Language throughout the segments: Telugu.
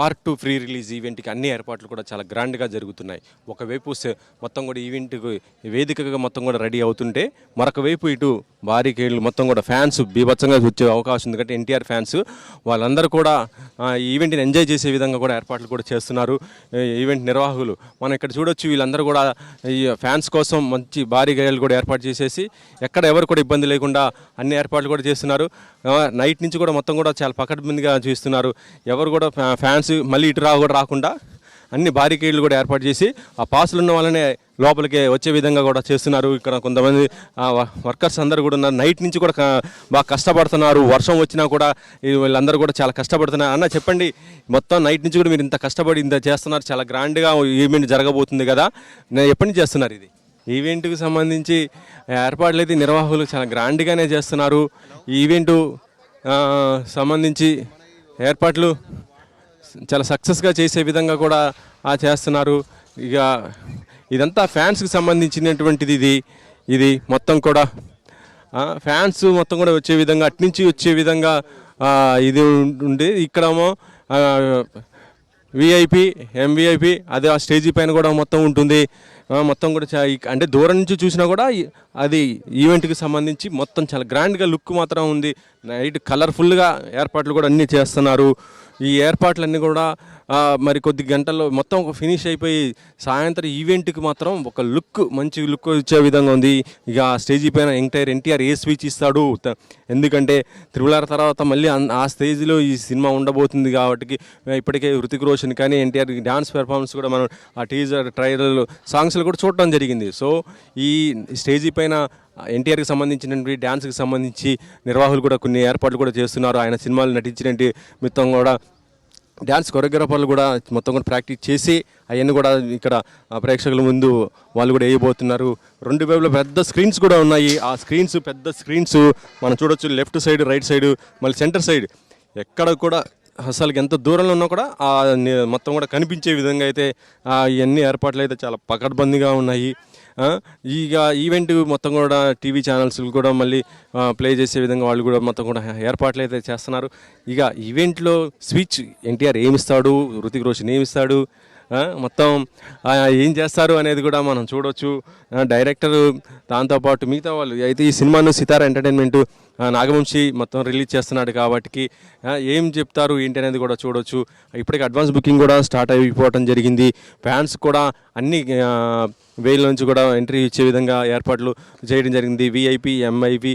పార్ట్ 2 ప్రీ రిలీజ్ ఈవెంట్కి అన్ని ఏర్పాట్లు కూడా చాలా గ్రాండ్గా జరుగుతున్నాయి. ఒకవైపు మొత్తం కూడా ఈవెంట్కి వేదికగా మొత్తం కూడా రెడీ అవుతుంటే, మరొక వైపు ఇటు బారికేడ్లు మొత్తం కూడా ఫ్యాన్స్ బీభత్సంగా వచ్చే అవకాశం ఉంది. ఎందుకంటే ఎన్టీఆర్ ఫ్యాన్స్ వాళ్ళందరూ కూడా ఈ ఈవెంట్ని ఎంజాయ్ చేసే విధంగా కూడా ఏర్పాట్లు కూడా చేస్తున్నారు ఈవెంట్ నిర్వాహకులు. మనం ఇక్కడ చూడొచ్చు, వీళ్ళందరూ కూడా ఈ ఫ్యాన్స్ కోసం మంచి భారీ గేయాలు కూడా ఏర్పాటు చేసేసి ఎక్కడ ఎవరు కూడా ఇబ్బంది లేకుండా అన్ని ఏర్పాట్లు కూడా చేస్తున్నారు. నైట్ నుంచి కూడా మొత్తం కూడా చాలా పకడ్బందీగా చూస్తున్నారు. ఎవరు కూడా ఫ్యాన్స్ మళ్ళీ ఇటు రాకుండా అన్ని బారికేడ్లు కూడా ఏర్పాటు చేసి ఆ పాసులు ఉన్న వాళ్ళనే లోపలికి వచ్చే విధంగా కూడా చేస్తున్నారు. ఇక్కడ కొంతమంది వర్కర్స్ అందరూ కూడా ఉన్నారు. నైట్ నుంచి కూడా బాగా కష్టపడుతున్నారు. వర్షం వచ్చినా కూడా వీళ్ళందరూ కూడా చాలా కష్టపడుతున్నారు. అన్న చెప్పండి, మొత్తం నైట్ నుంచి కూడా మీరు ఇంత కష్టపడి ఇంత చేస్తున్నారు, చాలా గ్రాండ్గా ఈవెంట్ జరగబోతుంది కదా, ఎప్పటి నుంచి చేస్తున్నారు ఇది? ఈవెంట్కి సంబంధించి ఏర్పాట్లు అయితే నిర్వాహకులు చాలా గ్రాండ్గానే చేస్తున్నారు. ఈ ఈవెంటు సంబంధించి ఏర్పాట్లు చాలా సక్సెస్గా చేసే విధంగా కూడా చేస్తున్నారు. ఇక ఇదంతా ఫ్యాన్స్కి సంబంధించినటువంటిది. ఇది మొత్తం కూడా ఫ్యాన్స్ మొత్తం కూడా వచ్చే విధంగా, అట్నుంచి వచ్చే విధంగా ఇది ఉండి, ఇక్కడేమో విఐపి ఎంవిఐపి అదే ఆ స్టేజీ పైన కూడా మొత్తం ఉంటుంది. మొత్తం కూడా అంటే దూరం నుంచి చూసినా కూడా అది ఈవెంట్కి సంబంధించి మొత్తం చాలా గ్రాండ్గా లుక్ మాత్రం ఉంది. నైట్ కలర్ఫుల్గా ఏర్పాట్లు కూడా అన్నీ చేస్తున్నారు. ఈ ఏర్పాట్లన్నీ కూడా మరి కొద్ది గంటల్లో మొత్తం ఫినిష్ అయిపోయి సాయంత్రం ఈవెంట్కి మాత్రం ఒక మంచి లుక్ వచ్చే విధంగా ఉంది. ఇక స్టేజీ పైన ఎన్టీఆర్ ఏ స్పీచ్ ఇస్తాడు, ఎందుకంటే త్రిబుల్ తర్వాత మళ్ళీ ఆ స్టేజ్లో ఈ సినిమా ఉండబోతుంది కాబట్టి ఇప్పటికే హృతిక్ రోషన్ కానీ ఎన్టీఆర్ డ్యాన్స్ పెర్ఫార్మెన్స్ కూడా మనం ఆ టీజర్ ట్రైలర్ సాంగ్స్లో కూడా చూడటం జరిగింది. సో ఈ స్టేజీ పైన ఎన్టీఆర్కి సంబంధించినటువంటి డ్యాన్స్కి సంబంధించి నిర్వాహకులు కూడా కొన్ని ఏర్పాట్లు కూడా చేస్తున్నారు. ఆయన సినిమాలు నటించినటువంటి మొత్తం కూడా డ్యాన్స్ కొరియోగ్రాఫర్లు కూడా మొత్తం కూడా ప్రాక్టీస్ చేసి అవన్నీ కూడా ఇక్కడ ప్రేక్షకుల ముందు వాళ్ళు కూడా వేయబోతున్నారు. రెండు వైపులో పెద్ద స్క్రీన్స్ కూడా ఉన్నాయి. ఆ స్క్రీన్స్ పెద్ద స్క్రీన్స్ మనం చూడొచ్చు, లెఫ్ట్ సైడ్, రైట్ సైడ్, మళ్ళీ సెంటర్ సైడ్, ఎక్కడ కూడా అసలు ఎంత దూరంలో ఉన్నా కూడా మొత్తం కూడా కనిపించే విధంగా అయితే ఇవన్నీ ఏర్పాట్లు అయితే చాలా పకడ్బందీగా ఉన్నాయి. ఇక ఈవెంట్ మొత్తం కూడా టీవీ ఛానల్స్ కూడా మళ్ళీ ప్లే చేసే విధంగా వాళ్ళు కూడా మొత్తం కూడా ఏర్పాట్లు అయితే చేస్తున్నారు. ఇక ఈవెంట్లో స్పీచ్ ఎన్టీఆర్ ఏమిస్తాడు, హృతిక్ రోషన్ ఏమిస్తాడు, మొత్తం ఏం చేస్తారు అనేది కూడా మనం చూడవచ్చు. డైరెక్టర్ దాంతోపాటు మిగతా వాళ్ళు అయితే ఈ సినిమాను సితారా ఎంటర్టైన్మెంట్ నాగవంశి మొత్తం రిలీజ్ చేస్తున్నాడు కాబట్టి ఏం చెప్తారు ఏంటి అనేది కూడా చూడవచ్చు. ఇప్పటికే అడ్వాన్స్ బుకింగ్ కూడా స్టార్ట్ అయిపోవడం జరిగింది. ఫ్యాన్స్ కూడా అన్ని వేల నుంచి కూడా ఎంట్రీ ఇచ్చే విధంగా ఏర్పాట్లు చేయడం జరిగింది. విఐపి, ఎంఐపి,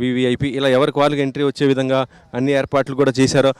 వివిఐపి ఇలా ఎవరికి వాళ్ళకి ఎంట్రీ వచ్చే విధంగా అన్ని ఏర్పాట్లు కూడా చేశారు.